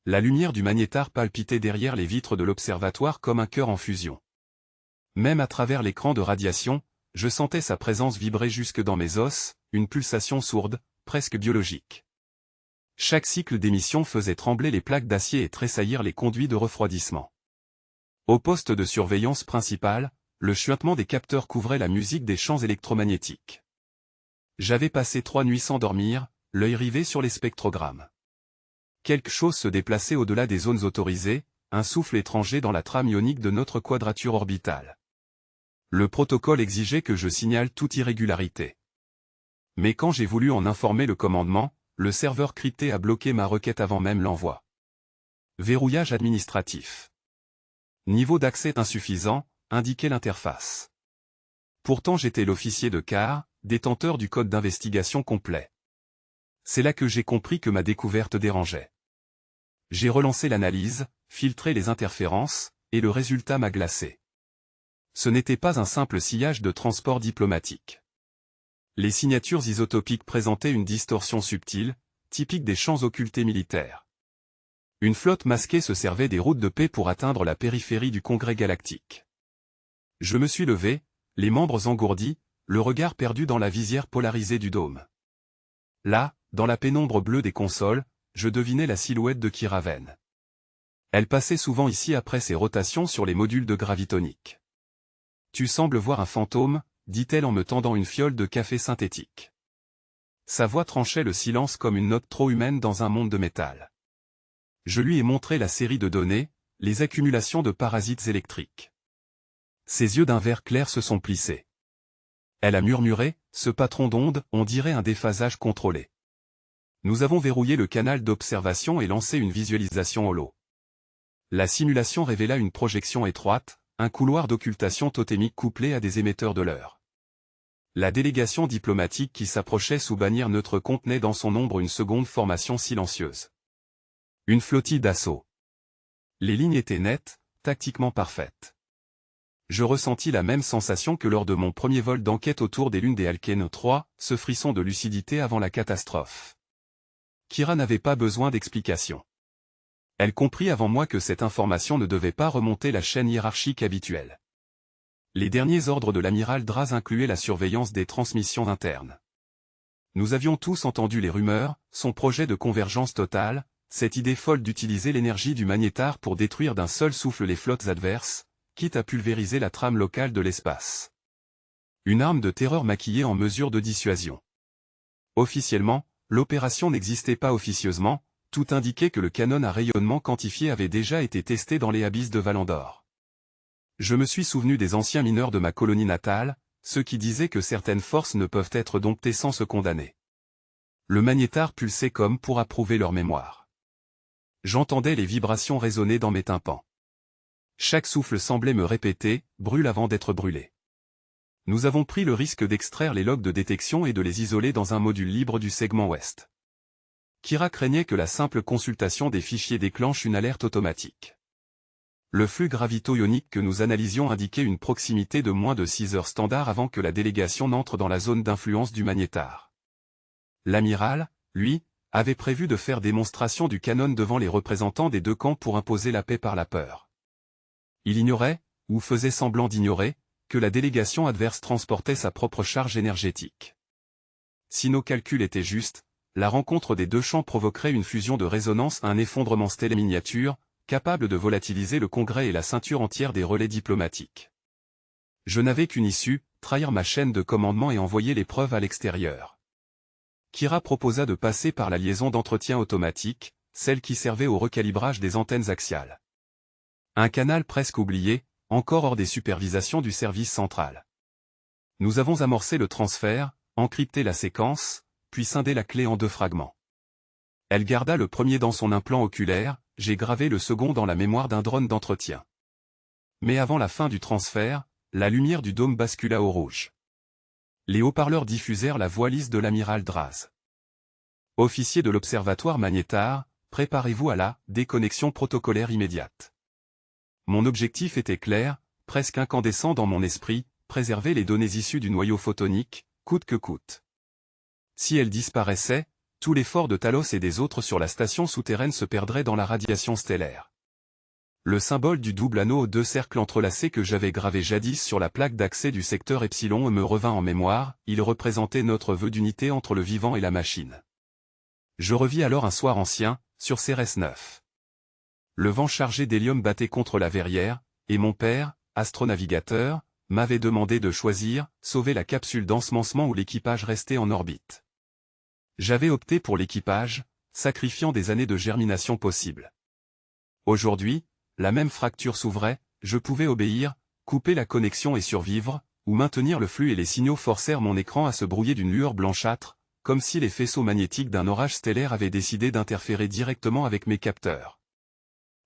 La lumière du magnétar palpitait derrière les vitres de l'observatoire comme un cœur en fusion. Même à travers l'écran de radiation, je sentais sa présence vibrer jusque dans mes os, une pulsation sourde, presque biologique. Chaque cycle d'émission faisait trembler les plaques d'acier et tressaillir les conduits de refroidissement. Au poste de surveillance principal, le chuintement des capteurs couvrait la musique des champs électromagnétiques. J'avais passé 3 nuits sans dormir, l'œil rivé sur les spectrogrammes. Quelque chose se déplaçait au-delà des zones autorisées, un souffle étranger dans la trame ionique de notre quadrature orbitale. Le protocole exigeait que je signale toute irrégularité. Mais quand j'ai voulu en informer le commandement, le serveur crypté a bloqué ma requête avant même l'envoi. Verrouillage administratif. Niveau d'accès insuffisant, indiquait l'interface. Pourtant j'étais l'officier de quart, détenteur du code d'investigation complet. C'est là que j'ai compris que ma découverte dérangeait. J'ai relancé l'analyse, filtré les interférences, et le résultat m'a glacé. Ce n'était pas un simple sillage de transport diplomatique. Les signatures isotopiques présentaient une distorsion subtile, typique des champs occultés militaires. Une flotte masquée se servait des routes de paix pour atteindre la périphérie du Congrès galactique. Je me suis levé, les membres engourdis, le regard perdu dans la visière polarisée du dôme. Là, dans la pénombre bleue des consoles, je devinais la silhouette de Kiraven. Elle passait souvent ici après ses rotations sur les modules de gravitonique. « Tu sembles voir un fantôme », dit-elle en me tendant une fiole de café synthétique. Sa voix tranchait le silence comme une note trop humaine dans un monde de métal. Je lui ai montré la série de données, les accumulations de parasites électriques. Ses yeux d'un vert clair se sont plissés. Elle a murmuré, « Ce patron d'onde, on dirait un déphasage contrôlé. » Nous avons verrouillé le canal d'observation et lancé une visualisation holo. La simulation révéla une projection étroite, un couloir d'occultation totémique couplé à des émetteurs de leurre. La délégation diplomatique qui s'approchait sous bannière neutre contenait dans son ombre une seconde formation silencieuse. Une flottille d'assaut. Les lignes étaient nettes, tactiquement parfaites. Je ressentis la même sensation que lors de mon premier vol d'enquête autour des lunes des Alkènes 3, ce frisson de lucidité avant la catastrophe. Kira n'avait pas besoin d'explication. Elle comprit avant moi que cette information ne devait pas remonter la chaîne hiérarchique habituelle. Les derniers ordres de l'amiral Draz incluaient la surveillance des transmissions internes. Nous avions tous entendu les rumeurs, son projet de convergence totale, cette idée folle d'utiliser l'énergie du magnétar pour détruire d'un seul souffle les flottes adverses, quitte à pulvériser la trame locale de l'espace. Une arme de terreur maquillée en mesure de dissuasion. Officiellement, l'opération n'existait pas officieusement, tout indiquait que le canon à rayonnement quantifié avait déjà été testé dans les abysses de Valandor. Je me suis souvenu des anciens mineurs de ma colonie natale, ceux qui disaient que certaines forces ne peuvent être domptées sans se condamner. Le magnétar pulsait comme pour approuver leur mémoire. J'entendais les vibrations résonner dans mes tympans. Chaque souffle semblait me répéter, brûle avant d'être brûlé. Nous avons pris le risque d'extraire les logs de détection et de les isoler dans un module libre du segment ouest. Kira craignait que la simple consultation des fichiers déclenche une alerte automatique. Le flux gravito-ionique que nous analysions indiquait une proximité de moins de 6 heures standard avant que la délégation n'entre dans la zone d'influence du magnétar. L'amiral, lui, avait prévu de faire démonstration du canon devant les représentants des deux camps pour imposer la paix par la peur. Il ignorait, ou faisait semblant d'ignorer, que la délégation adverse transportait sa propre charge énergétique. Si nos calculs étaient justes, la rencontre des deux champs provoquerait une fusion de résonance à un effondrement stellaire miniature, capable de volatiliser le Congrès et la ceinture entière des relais diplomatiques. Je n'avais qu'une issue, trahir ma chaîne de commandement et envoyer les preuves à l'extérieur. Kira proposa de passer par la liaison d'entretien automatique, celle qui servait au recalibrage des antennes axiales. Un canal presque oublié, encore hors des supervisations du service central. Nous avons amorcé le transfert, encrypté la séquence, puis scindé la clé en 2 fragments. Elle garda le premier dans son implant oculaire, j'ai gravé le second dans la mémoire d'un drone d'entretien. Mais avant la fin du transfert, la lumière du dôme bascula au rouge. Les haut-parleurs diffusèrent la voix lisse de l'amiral Draz. Officier de l'observatoire magnétar, préparez-vous à la déconnexion protocolaire immédiate. Mon objectif était clair, presque incandescent dans mon esprit, préserver les données issues du noyau photonique, coûte que coûte. Si elles disparaissaient, Tout l'effort de Talos et des autres sur la station souterraine se perdrait dans la radiation stellaire. Le symbole du double anneau aux deux cercles entrelacés que j'avais gravé jadis sur la plaque d'accès du secteur Epsilon me revint en mémoire, il représentait notre vœu d'unité entre le vivant et la machine. Je revis alors un soir ancien, sur Cérès 9. Le vent chargé d'hélium battait contre la verrière, et mon père, astronavigateur, m'avait demandé de choisir, sauver la capsule d'ensemencement ou l'équipage resté en orbite. J'avais opté pour l'équipage, sacrifiant des années de germination possibles. Aujourd'hui, la même fracture s'ouvrait, je pouvais obéir, couper la connexion et survivre, ou maintenir le flux et les signaux forcèrent mon écran à se brouiller d'une lueur blanchâtre, comme si les faisceaux magnétiques d'un orage stellaire avaient décidé d'interférer directement avec mes capteurs.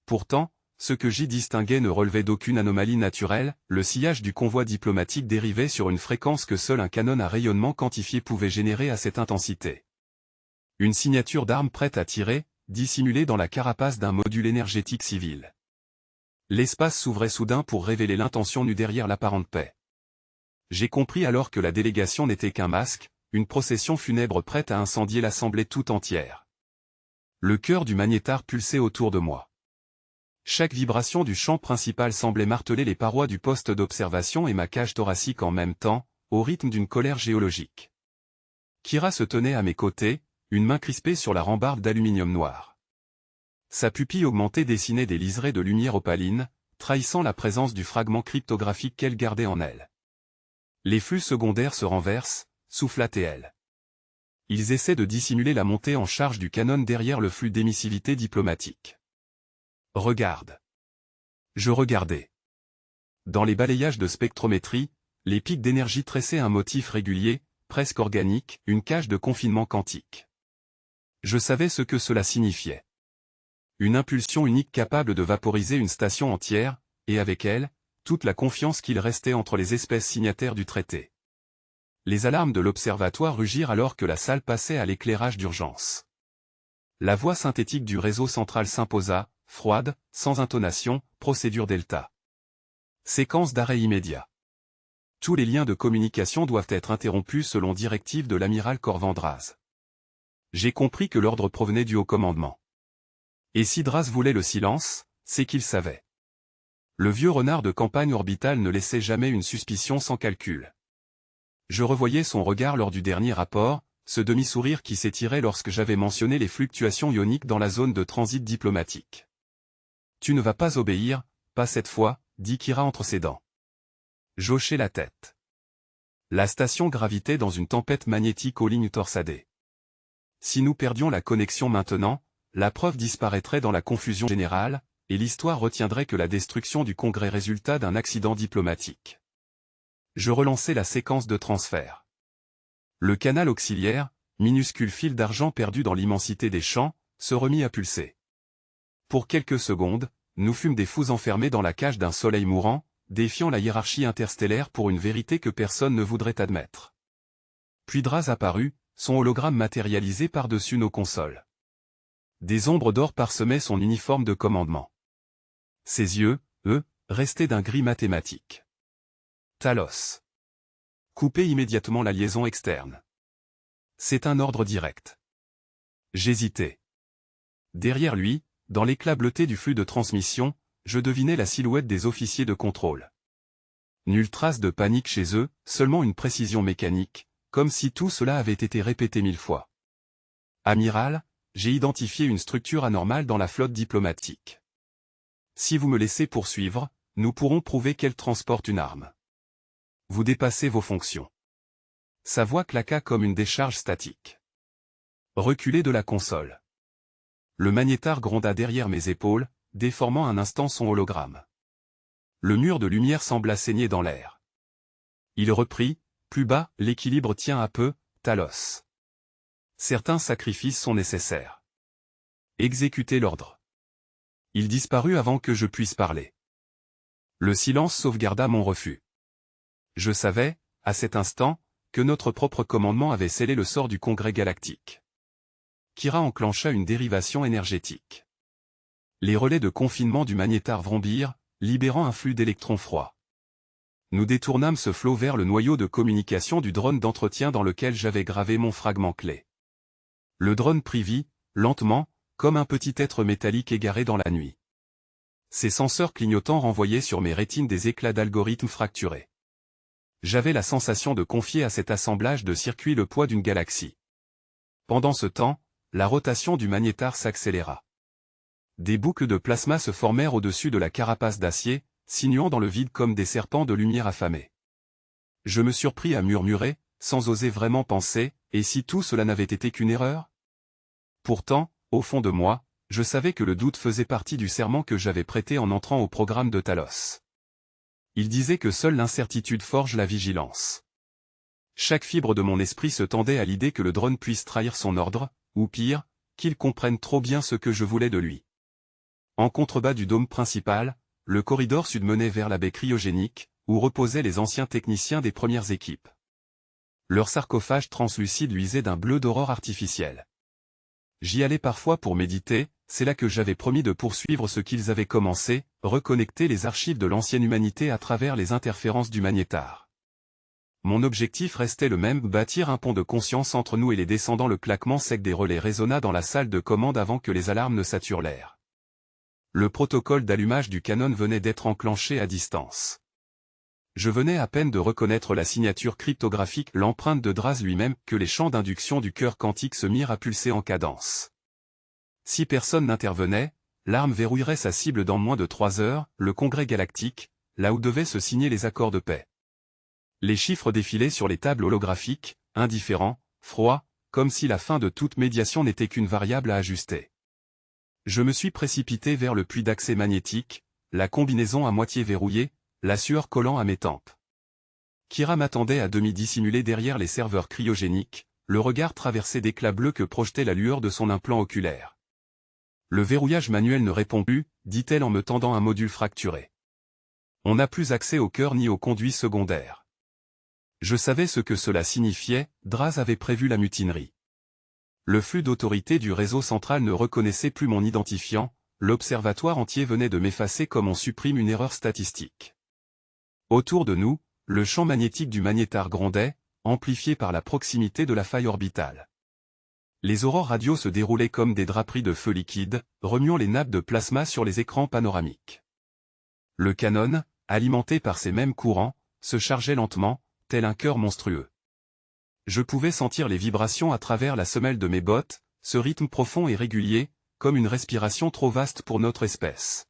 Pourtant, ce que j'y distinguais ne relevait d'aucune anomalie naturelle, le sillage du convoi diplomatique dérivait sur une fréquence que seul un canon à rayonnement quantifié pouvait générer à cette intensité. Une signature d'arme prête à tirer, dissimulée dans la carapace d'un module énergétique civil. L'espace s'ouvrait soudain pour révéler l'intention nue derrière l'apparente paix. J'ai compris alors que la délégation n'était qu'un masque, une procession funèbre prête à incendier l'assemblée tout entière. Le cœur du magnétar pulsait autour de moi. Chaque vibration du champ principal semblait marteler les parois du poste d'observation et ma cage thoracique en même temps, au rythme d'une colère géologique. Kira se tenait à mes côtés, une main crispée sur la rambarde d'aluminium noir. Sa pupille augmentée dessinait des liserés de lumière opaline, trahissant la présence du fragment cryptographique qu'elle gardait en elle. Les flux secondaires se renversent, soufflat et elle. Ils essaient de dissimuler la montée en charge du canon derrière le flux d'émissivité diplomatique. Regarde. Je regardais. Dans les balayages de spectrométrie, les pics d'énergie tressaient un motif régulier, presque organique, une cage de confinement quantique. Je savais ce que cela signifiait. Une impulsion unique capable de vaporiser une station entière, et avec elle, toute la confiance qu'il restait entre les espèces signataires du traité. Les alarmes de l'observatoire rugirent alors que la salle passait à l'éclairage d'urgence. La voix synthétique du réseau central s'imposa, froide, sans intonation, procédure Delta. Séquence d'arrêt immédiat. Tous les liens de communication doivent être interrompus selon directive de l'amiral Corvandraz. J'ai compris que l'ordre provenait du haut commandement. Et si Draz voulait le silence, c'est qu'il savait. Le vieux renard de campagne orbitale ne laissait jamais une suspicion sans calcul. Je revoyais son regard lors du dernier rapport, ce demi-sourire qui s'étirait lorsque j'avais mentionné les fluctuations ioniques dans la zone de transit diplomatique. « Tu ne vas pas obéir, pas cette fois », dit Kira entre ses dents. J'hochai la tête. La station gravitait dans une tempête magnétique aux lignes torsadées. Si nous perdions la connexion maintenant, la preuve disparaîtrait dans la confusion générale, et l'histoire retiendrait que la destruction du Congrès résulta d'un accident diplomatique. Je relançai la séquence de transfert. Le canal auxiliaire, minuscule fil d'argent perdu dans l'immensité des champs, se remit à pulser. Pour quelques secondes, nous fûmes des fous enfermés dans la cage d'un soleil mourant, défiant la hiérarchie interstellaire pour une vérité que personne ne voudrait admettre. Puis Draz apparut, son hologramme matérialisé par-dessus nos consoles. Des ombres d'or parsemaient son uniforme de commandement. Ses yeux, eux, restaient d'un gris mathématique. Talos. Coupez immédiatement la liaison externe. C'est un ordre direct. J'hésitais. Derrière lui, dans l'éclat bleuté du flux de transmission, je devinais la silhouette des officiers de contrôle. Nulle trace de panique chez eux, seulement une précision mécanique, comme si tout cela avait été répété 1000 fois. Amiral, j'ai identifié une structure anormale dans la flotte diplomatique. Si vous me laissez poursuivre, nous pourrons prouver qu'elle transporte une arme. Vous dépassez vos fonctions. Sa voix claqua comme une décharge statique. Reculez de la console. Le magnétar gronda derrière mes épaules, déformant un instant son hologramme. Le mur de lumière sembla saigner dans l'air. Il reprit, plus bas, l'équilibre tient à peu, Talos. Certains sacrifices sont nécessaires. Exécutez l'ordre. Il disparut avant que je puisse parler. Le silence sauvegarda mon refus. Je savais, à cet instant, que notre propre commandement avait scellé le sort du Congrès galactique. Kira enclencha une dérivation énergétique. Les relais de confinement du magnétar vrombirent, libérant un flux d'électrons froids. Nous détournâmes ce flot vers le noyau de communication du drone d'entretien dans lequel j'avais gravé mon fragment clé. Le drone prit vie, lentement, comme un petit être métallique égaré dans la nuit. Ses senseurs clignotants renvoyaient sur mes rétines des éclats d'algorithmes fracturés. J'avais la sensation de confier à cet assemblage de circuits le poids d'une galaxie. Pendant ce temps, la rotation du magnétar s'accéléra. Des boucles de plasma se formèrent au-dessus de la carapace d'acier, sinuant dans le vide comme des serpents de lumière affamés. Je me surpris à murmurer, sans oser vraiment penser, et si tout cela n'avait été qu'une erreur? Pourtant, au fond de moi, je savais que le doute faisait partie du serment que j'avais prêté en entrant au programme de Talos. Il disait que seule l'incertitude forge la vigilance. Chaque fibre de mon esprit se tendait à l'idée que le drone puisse trahir son ordre, ou pire, qu'il comprenne trop bien ce que je voulais de lui. En contrebas du dôme principal, le corridor sud menait vers la baie cryogénique, où reposaient les anciens techniciens des premières équipes. Leur sarcophage translucide luisait d'un bleu d'aurore artificielle. J'y allais parfois pour méditer, c'est là que j'avais promis de poursuivre ce qu'ils avaient commencé, reconnecter les archives de l'ancienne humanité à travers les interférences du magnétar. Mon objectif restait le même, bâtir un pont de conscience entre nous et les descendants. Le claquement sec des relais résonna dans la salle de commande avant que les alarmes ne saturent l'air. Le protocole d'allumage du canon venait d'être enclenché à distance. Je venais à peine de reconnaître la signature cryptographique, l'empreinte de Draz lui-même, que les champs d'induction du cœur quantique se mirent à pulser en cadence. Si personne n'intervenait, l'arme verrouillerait sa cible dans moins de 3 heures, le Congrès galactique, là où devaient se signer les accords de paix. Les chiffres défilaient sur les tables holographiques, indifférents, froids, comme si la fin de toute médiation n'était qu'une variable à ajuster. Je me suis précipité vers le puits d'accès magnétique, la combinaison à moitié verrouillée, la sueur collant à mes tempes. Kira m'attendait à demi dissimulé derrière les serveurs cryogéniques, le regard traversé d'éclats bleus que projetait la lueur de son implant oculaire. Le verrouillage manuel ne répond plus, dit-elle en me tendant un module fracturé. On n'a plus accès au cœur ni aux conduits secondaires. Je savais ce que cela signifiait, Draz avait prévu la mutinerie. Le flux d'autorité du réseau central ne reconnaissait plus mon identifiant, l'observatoire entier venait de m'effacer comme on supprime une erreur statistique. Autour de nous, le champ magnétique du magnétar grondait, amplifié par la proximité de la faille orbitale. Les aurores radio se déroulaient comme des draperies de feu liquide, remuant les nappes de plasma sur les écrans panoramiques. Le canon, alimenté par ces mêmes courants, se chargeait lentement, tel un cœur monstrueux. Je pouvais sentir les vibrations à travers la semelle de mes bottes, ce rythme profond et régulier, comme une respiration trop vaste pour notre espèce.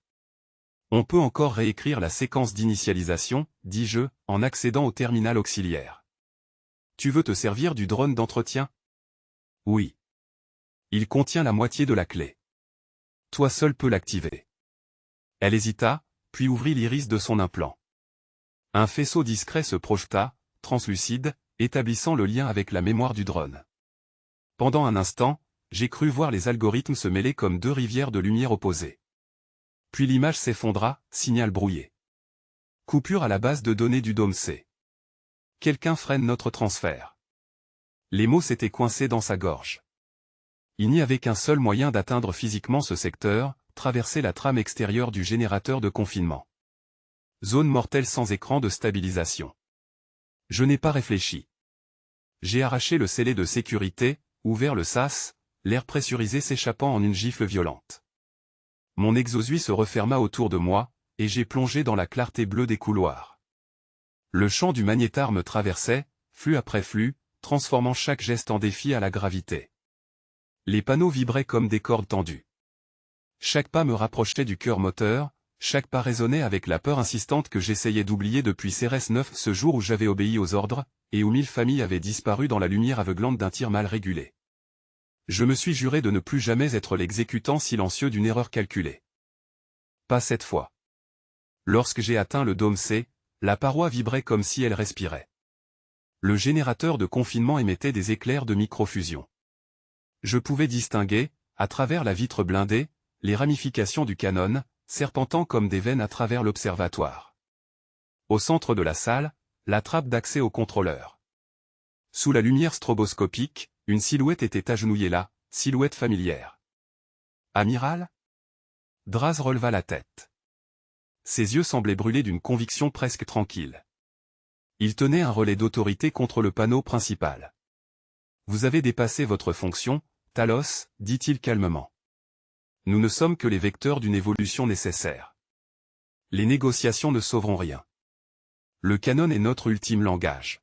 On peut encore réécrire la séquence d'initialisation, dis-je, en accédant au terminal auxiliaire. Tu veux te servir du drone d'entretien? Oui. Il contient la moitié de la clé. Toi seul peux l'activer. Elle hésita, puis ouvrit l'iris de son implant. Un faisceau discret se projeta, translucide, établissant le lien avec la mémoire du drone. Pendant un instant, j'ai cru voir les algorithmes se mêler comme deux rivières de lumière opposées. Puis l'image s'effondra, signal brouillé. Coupure à la base de données du dôme C. Quelqu'un freine notre transfert. Les mots s'étaient coincés dans sa gorge. Il n'y avait qu'un seul moyen d'atteindre physiquement ce secteur, traverser la trame extérieure du générateur de confinement. Zone mortelle sans écran de stabilisation. Je n'ai pas réfléchi. J'ai arraché le scellé de sécurité, ouvert le sas, l'air pressurisé s'échappant en une gifle violente. Mon exosui se referma autour de moi, et j'ai plongé dans la clarté bleue des couloirs. Le champ du magnétar me traversait, flux après flux, transformant chaque geste en défi à la gravité. Les panneaux vibraient comme des cordes tendues. Chaque pas me rapprochait du cœur moteur, chaque pas résonnait avec la peur insistante que j'essayais d'oublier depuis Cérès 9, ce jour où j'avais obéi aux ordres, et où 1000 familles avaient disparu dans la lumière aveuglante d'un tir mal régulé. Je me suis juré de ne plus jamais être l'exécutant silencieux d'une erreur calculée. Pas cette fois. Lorsque j'ai atteint le dôme C, la paroi vibrait comme si elle respirait. Le générateur de confinement émettait des éclairs de microfusion. Je pouvais distinguer, à travers la vitre blindée, les ramifications du canon, serpentant comme des veines à travers l'observatoire. Au centre de la salle, la trappe d'accès au contrôleur. Sous la lumière stroboscopique, une silhouette était agenouillée là, silhouette familière. Amiral? Draz releva la tête. Ses yeux semblaient brûler d'une conviction presque tranquille. Il tenait un relais d'autorité contre le panneau principal. Vous avez dépassé votre fonction, Talos, dit-il calmement. Nous ne sommes que les vecteurs d'une évolution nécessaire. Les négociations ne sauveront rien. Le canon est notre ultime langage.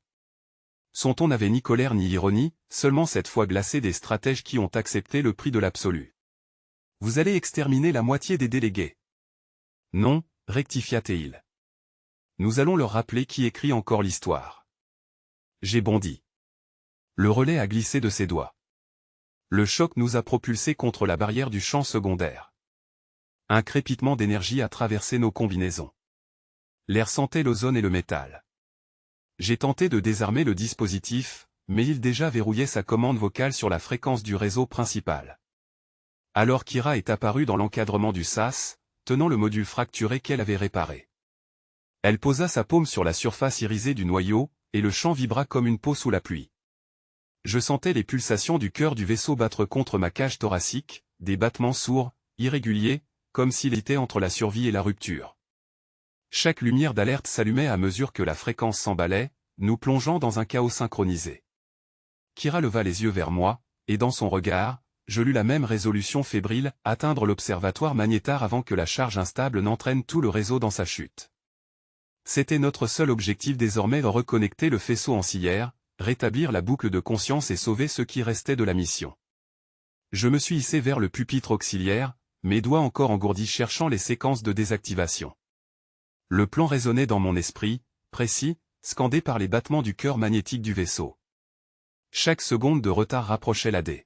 Son ton n'avait ni colère ni ironie, seulement cette fois glacé des stratèges qui ont accepté le prix de l'absolu. Vous allez exterminer la moitié des délégués. Non, rectifia-t-il. Nous allons leur rappeler qui écrit encore l'histoire. J'ai bondi. Le relais a glissé de ses doigts. Le choc nous a propulsés contre la barrière du champ secondaire. Un crépitement d'énergie a traversé nos combinaisons. L'air sentait l'ozone et le métal. J'ai tenté de désarmer le dispositif, mais il déjà verrouillait sa commande vocale sur la fréquence du réseau principal. Alors Kira est apparue dans l'encadrement du sas, tenant le module fracturé qu'elle avait réparé. Elle posa sa paume sur la surface irisée du noyau, et le champ vibra comme une peau sous la pluie. Je sentais les pulsations du cœur du vaisseau battre contre ma cage thoracique, des battements sourds, irréguliers, comme s'il était entre la survie et la rupture. Chaque lumière d'alerte s'allumait à mesure que la fréquence s'emballait, nous plongeant dans un chaos synchronisé. Kira leva les yeux vers moi, et dans son regard, je lus la même résolution fébrile, atteindre l'observatoire magnétar avant que la charge instable n'entraîne tout le réseau dans sa chute. C'était notre seul objectif désormais de reconnecter le faisceau ancillaire, rétablir la boucle de conscience et sauver ce qui restait de la mission. Je me suis hissé vers le pupitre auxiliaire, mes doigts encore engourdis cherchant les séquences de désactivation. Le plan résonnait dans mon esprit, précis, scandé par les battements du cœur magnétique du vaisseau. Chaque seconde de retard rapprochait la D.